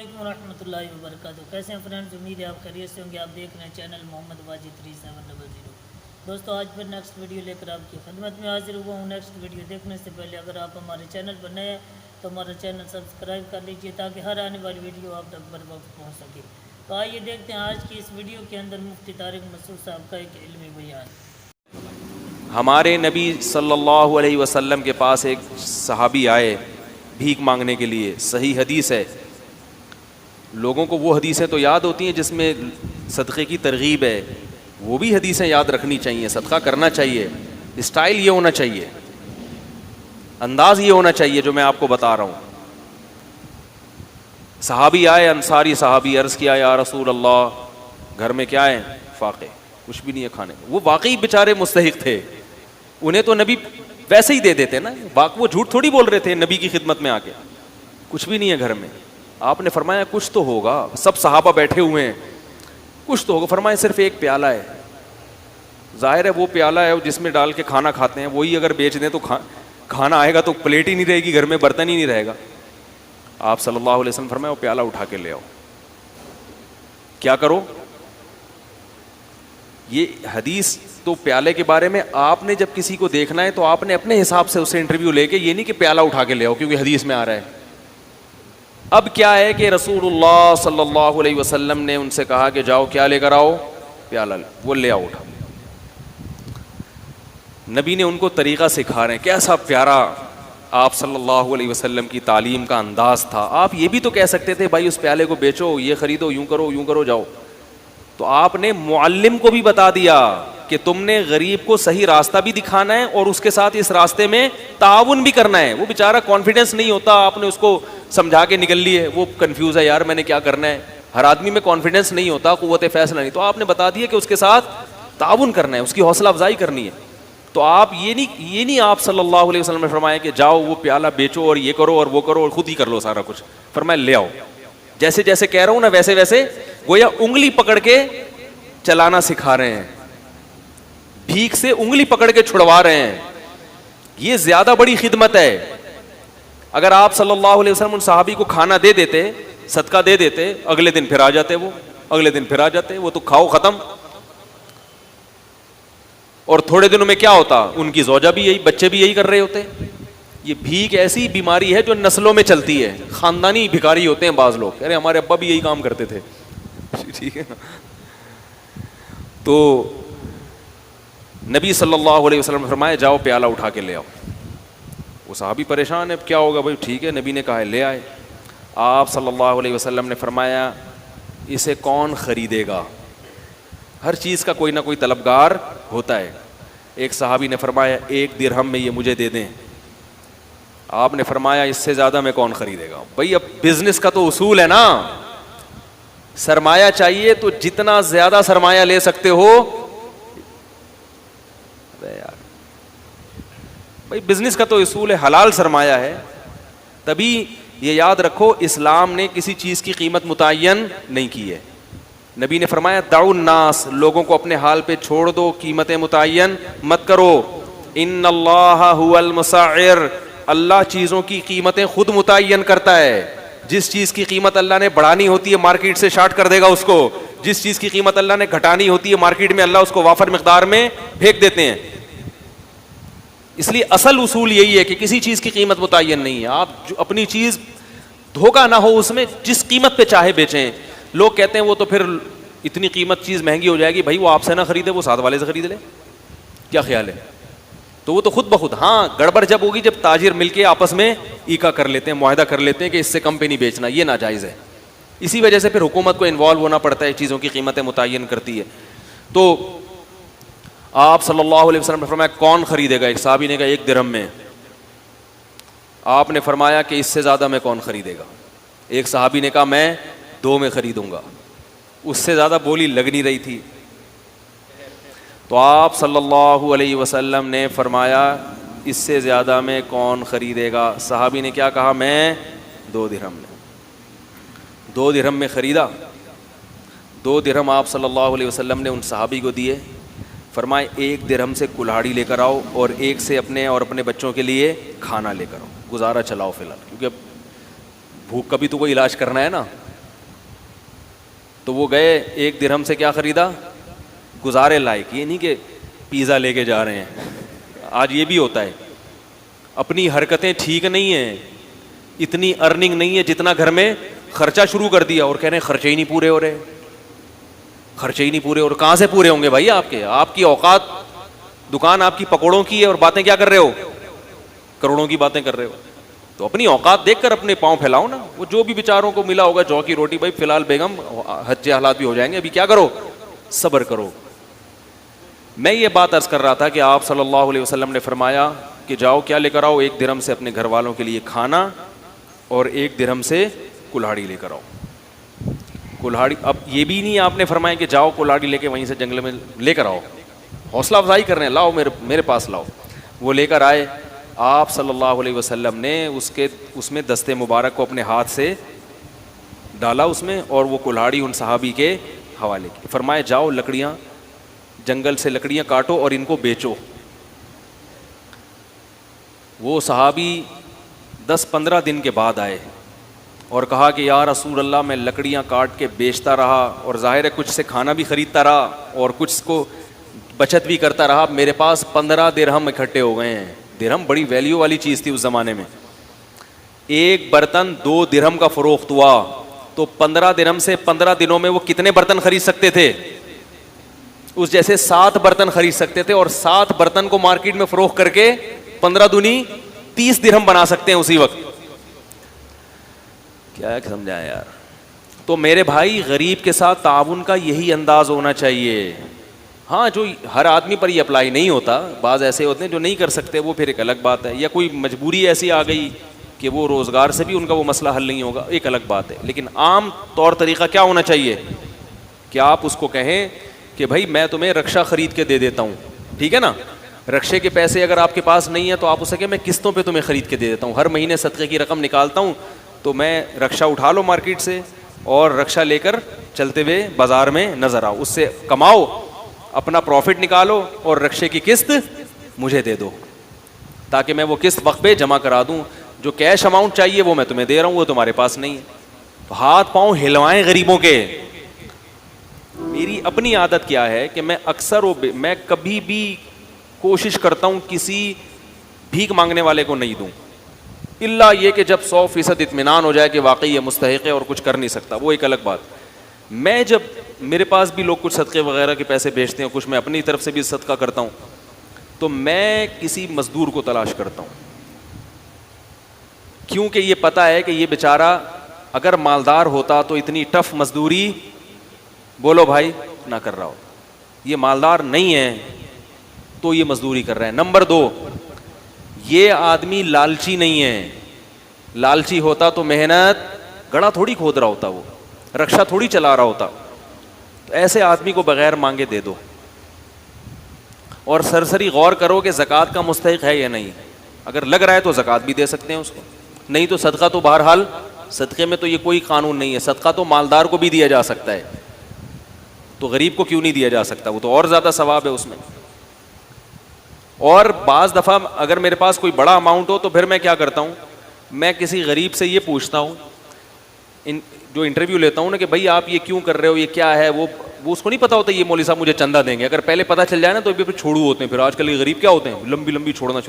علیکم ورحمۃ اللہ وبرکاتہ. کیسے ہیں فرینڈز؟ امید ہے آپ خیریت سے ہوں گے. آپ دیکھ رہے ہیں چینل محمد واجد 3700. دوستو آج پھر نیکسٹ ویڈیو لے کر آپ کی خدمت میں حاضر ہوا ہوں. نیکسٹ ویڈیو دیکھنے سے پہلے اگر آپ ہمارے چینل پر نئے ہیں تو ہمارا چینل سبسکرائب کر لیجئے تاکہ ہر آنے والی ویڈیو آپ تک بر وقت پہنچ سکے. تو آئیے دیکھتے ہیں آج کی اس ویڈیو کے اندر مفتی طارق مسعود صاحب کا ایک علمی بیان. ہمارے نبی صلی اللہ علیہ وسلم کے پاس ایک صحابی آئے بھیک مانگنے کے لیے. صحیح حدیث ہے. لوگوں کو وہ حدیثیں تو یاد ہوتی ہیں جس میں صدقے کی ترغیب ہے, وہ بھی حدیثیں یاد رکھنی چاہیے. صدقہ کرنا چاہیے. اسٹائل یہ ہونا چاہیے, انداز یہ ہونا چاہیے جو میں آپ کو بتا رہا ہوں. صحابی آئے, انصاری صحابی, عرض کیا یا رسول اللہ گھر میں کیا ہے؟ فاقے, کچھ بھی نہیں ہے کھانے. وہ واقعی بیچارے مستحق تھے, انہیں تو نبی ویسے ہی دے دیتے نا, وہ جھوٹ تھوڑی بول رہے تھے نبی کی خدمت میں آ کے. کچھ بھی نہیں ہے گھر میں. آپ نے فرمایا کچھ تو ہوگا, سب صحابہ بیٹھے ہوئے ہیں, کچھ تو ہوگا. فرمایا صرف ایک پیالہ ہے. ظاہر ہے وہ پیالہ ہے جس میں ڈال کے کھانا کھاتے ہیں, وہی اگر بیچ دیں تو کھانا آئے گا تو پلیٹ ہی نہیں رہے گی گھر میں, برتن ہی نہیں رہے گا. آپ صلی اللہ علیہ وسلم فرمایا وہ پیالہ اٹھا کے لے آؤ. کیا کرو؟ یہ حدیث تو پیالے کے بارے میں آپ نے جب کسی کو دیکھنا ہے تو آپ نے اپنے حساب سے اس سے انٹرویو لے کے, یہ نہیں کہ پیالہ اٹھا کے لے آؤ کیونکہ حدیث میں آ رہا ہے. اب کیا ہے کہ رسول اللہ صلی اللہ علیہ وسلم نے ان سے کہا کہ جاؤ کیا لے کر آؤ؟ پیالہ. وہ لے آؤ اٹھا. نبی نے ان کو طریقہ سکھا رہے ہیں. کیسا پیارا آپ صلی اللہ علیہ وسلم کی تعلیم کا انداز تھا. آپ یہ بھی تو کہہ سکتے تھے بھائی اس پیالے کو بیچو, یہ خریدو, یوں کرو جاؤ. تو آپ نے معلم کو بھی بتا دیا کہ تم نے غریب کو صحیح راستہ بھی دکھانا ہے اور اس کے ساتھ اس راستے میں تعاون بھی کرنا ہے. وہ بیچارہ کانفیڈنس نہیں ہوتا, آپ نے اس کو سمجھا کے نکل لی ہے, وہ کنفیوز ہے یار میں نے کیا کرنا ہے. ہر آدمی میں کانفیڈنس نہیں ہوتا, قوت فیصلہ نہیں. تو آپ نے بتا دیا کہ اس کے ساتھ تعاون کرنا ہے, اس کی حوصلہ افزائی کرنی ہے. تو آپ یہ نہیں آپ صلی اللہ علیہ وسلم نے فرمایا کہ جاؤ وہ پیالہ بیچو اور یہ کرو اور وہ کرو اور خود ہی کر لو سارا کچھ. فرمایا لے آؤ. جیسے جیسے کہہ رہا ہوں نا ویسے ویسے گویا انگلی پکڑ کے چلانا سکھا رہے ہیں, بھیک سے انگلی پکڑ کے چھڑوا رہے ہیں. یہ زیادہ بڑی خدمت ہے. اگر آپ صلی اللہ علیہ وسلم ان صحابی کو کھانا دے دیتے, صدقہ دے دیتے, اگلے دن پھر آ جاتے, وہ تو کھاؤ ختم. اور تھوڑے دنوں میں کیا ہوتا, ان کی زوجہ بھی یہی, بچے بھی یہی کر رہے ہوتے. یہ بھیک ایسی بیماری ہے جو نسلوں میں چلتی ہے. خاندانی بھکاری ہوتے ہیں بعض لوگ, ارے ہمارے ابا بھی یہی کام کرتے تھے. ٹھیک ہے نا. تو نبی صلی اللہ علیہ وسلم نے فرمایا جاؤ پیالہ اٹھا کے لے آؤ. وہ صحابی پریشان ہے, اب کیا ہوگا بھائی. ٹھیک ہے, نبی نے کہا ہے لے آئے. آپ صلی اللہ علیہ وسلم نے فرمایا اسے کون خریدے گا؟ ہر چیز کا کوئی نہ کوئی طلبگار ہوتا ہے. ایک صحابی نے فرمایا 1 درہم میں یہ مجھے دے دیں. آپ نے فرمایا اس سے زیادہ میں کون خریدے گا؟ بھائی اب بزنس کا تو اصول ہے نا, سرمایہ چاہیے تو جتنا زیادہ سرمایہ لے سکتے ہو. یار بھائی بزنس کا تو اصول ہے, حلال سرمایہ ہے. تبھی یہ یاد رکھو اسلام نے کسی چیز کی قیمت متعین نہیں کی ہے. نبی نے فرمایا دعوا الناس, لوگوں کو اپنے حال پہ چھوڑ دو, قیمتیں متعین مت کرو. ان اللہ هو المسعر, اللہ چیزوں کی قیمتیں خود متعین کرتا ہے. جس چیز کی قیمت اللہ نے بڑھانی ہوتی ہے مارکیٹ سے شارٹ کر دے گا اس کو, جس چیز کی قیمت اللہ نے گھٹانی ہوتی ہے مارکیٹ میں اللہ اس کو وافر مقدار میں پھینک دیتے ہیں. اس لیے اصل اصول یہی ہے کہ کسی چیز کی قیمت متعین نہیں ہے. آپ جو اپنی چیز دھوکہ نہ ہو اس میں, جس قیمت پہ چاہے بیچیں. لوگ کہتے ہیں وہ تو پھر اتنی قیمت چیز مہنگی ہو جائے گی. بھائی وہ آپ سے نہ خریدے, وہ ساتھ والے سے خرید لے. کیا خیال ہے؟ تو وہ تو خود بخود. ہاں گڑبڑ جب ہوگی جب تاجر مل کے آپس میں ایکا کر لیتے ہیں, معاہدہ کر لیتے ہیں کہ اس سے کم پہ نہیں بیچنا, یہ ناجائز ہے. اسی وجہ سے پھر حکومت کو انوالو ہونا پڑتا ہے, چیزوں کی قیمتیں متعین کرتی ہے. تو آپ صلی اللہ علیہ وسلم نے فرمایا کون خریدے گا؟ ایک صحابی نے کہا 1 درہم میں. آپ نے فرمایا کہ اس سے زیادہ میں کون خریدے گا؟ ایک صحابی نے کہا میں 2 میں خریدوں گا. اس سے زیادہ بولی لگ نہیں رہی تھی. تو آپ صلی اللہ علیہ وسلم نے فرمایا اس سے زیادہ میں کون خریدے گا؟ صحابی نے کیا کہا؟ میں 2 درہم میں. 2 درہم میں خریدا. 2 درہم آپ صلی اللہ علیہ وسلم نے ان صحابی کو دیے. فرمائے 1 درہم سے کلہاڑی لے کر آؤ اور 1 سے اپنے اور اپنے بچوں کے لیے کھانا لے کر آؤ, گزارا چلاؤ فی الحال, کیونکہ بھوک کا بھی تو کوئی علاج کرنا ہے نا. تو وہ گئے 1 درہم سے کیا خریدا؟ گزارے لائق. یہ نہیں کہ پیزا لے کے جا رہے ہیں. آج یہ بھی ہوتا ہے, اپنی حرکتیں ٹھیک نہیں ہیں, اتنی ارننگ نہیں ہے جتنا گھر میں خرچہ شروع کر دیا, اور کہہ رہے ہیں خرچے ہی نہیں پورے ہو رہے, خرچے ہی نہیں پورے. اور کہاں سے پورے ہوں گے بھائی آپ کے؟ آپ کی اوقات, دکان آپ کی پکوڑوں کی ہے اور باتیں کیا کر رہے ہو؟ کروڑوں کی باتیں کر رہے ہو. تو اپنی اوقات دیکھ کر اپنے پاؤں پھیلاؤ نا. وہ جو بھی بیچاروں کو ملا ہوگا جو کی روٹی, بھائی فی الحال بیگم حج حالات بھی ہو جائیں گے, ابھی کیا کرو, صبر کرو. میں یہ بات عرض کر رہا تھا کہ آپ صلی اللہ علیہ وسلم نے فرمایا کہ جاؤ کیا لے کر آؤ؟ 1 درہم سے اپنے گھر والوں کے لیے کھانا اور 1 درہم سے کلہاڑی لے کر آؤ. کلہاڑی, اب یہ بھی نہیں آپ نے فرمایا کہ جاؤ کلہاڑی لے کے وہیں سے جنگل میں لے کر آؤ, حوصلہ افزائی کر رہے ہیں, لاؤ میرے پاس لاؤ. وہ لے کر آئے. آپ صلی اللہ علیہ وسلم نے اس میں دستے مبارک کو اپنے ہاتھ سے ڈالا اس میں, اور وہ کلہاڑی ان صحابی کے حوالے کی. فرمایا جاؤ لکڑیاں, جنگل سے لکڑیاں کاٹو اور ان کو بیچو. وہ صحابی 10-15 دن کے بعد آئے اور کہا کہ یا رسول اللہ, میں لکڑیاں کاٹ کے بیچتا رہا, اور ظاہر ہے کچھ سے کھانا بھی خریدتا رہا اور کچھ کو بچت بھی کرتا رہا, میرے پاس 15 درہم اکٹھے ہو گئے ہیں. درہم بڑی ویلیو والی چیز تھی اس زمانے میں. 1 برتن 2 درہم کا فروخت ہوا تو 15 درہم سے 15 دنوں میں وہ کتنے برتن خرید سکتے تھے؟ اس جیسے 7 برتن خرید سکتے تھے, اور 7 برتن کو مارکیٹ میں فروخت کر کے 15 دونی 30 درہم بنا سکتے ہیں اسی وقت. کیا سمجھا یار؟ تو میرے بھائی, غریب کے ساتھ تعاون کا یہی انداز ہونا چاہیے. ہاں, جو ہر آدمی پر یہ اپلائی نہیں ہوتا, بعض ایسے ہوتے ہیں جو نہیں کر سکتے, وہ پھر ایک الگ بات ہے, یا کوئی مجبوری ایسی آ گئی کہ وہ روزگار سے بھی ان کا وہ مسئلہ حل نہیں ہوگا, ایک الگ بات ہے. لیکن عام طور طریقہ کیا ہونا چاہیے کہ آپ اس کو کہیں کہ بھائی میں تمہیں رکشہ خرید کے دے دیتا ہوں, ٹھیک ہے نا, رکشے کے پیسے اگر آپ کے پاس نہیں ہیں تو آپ اسے کہیں میں قسطوں پہ تمہیں خرید کے دے دیتا ہوں, ہر مہینے صدقے کی رقم نکالتا ہوں, تو میں رکشہ اٹھا لو مارکیٹ سے اور رکشہ لے کر چلتے ہوئے بازار میں نظر آؤ, اس سے کماؤ, اپنا پروفٹ نکالو اور رکشے کی قسط مجھے دے دو تاکہ میں وہ قسط وقت پہ جمع کرا دوں. جو کیش اماؤنٹ چاہیے وہ میں تمہیں دے رہا ہوں, وہ تمہارے پاس نہیں ہے. تو ہاتھ پاؤں ہلوائیں غریبوں کے. میری اپنی عادت کیا ہے کہ میں اکثر میں کبھی بھی کوشش کرتا ہوں کسی بھیک مانگنے والے کو نہیں دوں, الا یہ کہ جب 100% اطمینان ہو جائے کہ واقعی یہ مستحق ہے اور کچھ کر نہیں سکتا, وہ ایک الگ بات. میں جب میرے پاس بھی لوگ کچھ صدقے وغیرہ کے پیسے بھیجتے ہیں, کچھ میں اپنی طرف سے بھی صدقہ کرتا ہوں, تو میں کسی مزدور کو تلاش کرتا ہوں, کیونکہ یہ پتہ ہے کہ یہ بیچارہ اگر مالدار ہوتا تو اتنی ٹف مزدوری, بولو بھائی, نہ کر رہا ہو. یہ مالدار نہیں ہے تو یہ مزدوری کر رہا ہے. نمبر 2, یہ آدمی لالچی نہیں ہے. لالچی ہوتا تو محنت گڑھا تھوڑی کھود رہا ہوتا, وہ رکشہ تھوڑی چلا رہا ہوتا. تو ایسے آدمی کو بغیر مانگے دے دو, اور سرسری غور کرو کہ زکوٰۃ کا مستحق ہے یا نہیں. اگر لگ رہا ہے تو زکوٰۃ بھی دے سکتے ہیں اس کو, نہیں تو صدقہ تو بہرحال, صدقے میں تو یہ کوئی قانون نہیں ہے, صدقہ تو مالدار کو بھی دیا جا سکتا ہے, تو غریب کو کیوں نہیں دیا جا سکتا؟ وہ تو اور زیادہ ثواب ہے اس میں. اور بعض دفعہ اگر میرے پاس کوئی بڑا اماؤنٹ ہو تو پھر میں کیا کرتا ہوں, میں کسی غریب سے یہ پوچھتا ہوں, جو انٹرویو لیتا ہوں نا, کہ بھائی آپ یہ کیوں کر رہے ہو, یہ کیا ہے, وہ اس کو نہیں پتا ہوتا یہ مولوی صاحب مجھے چندہ دیں گے. اگر پہلے پتہ چل جائے نا تو پھر چھوڑو ہوتے ہیں, پھر آج کل یہ غریب کیا ہوتے ہیں, لمبی چھوڑنا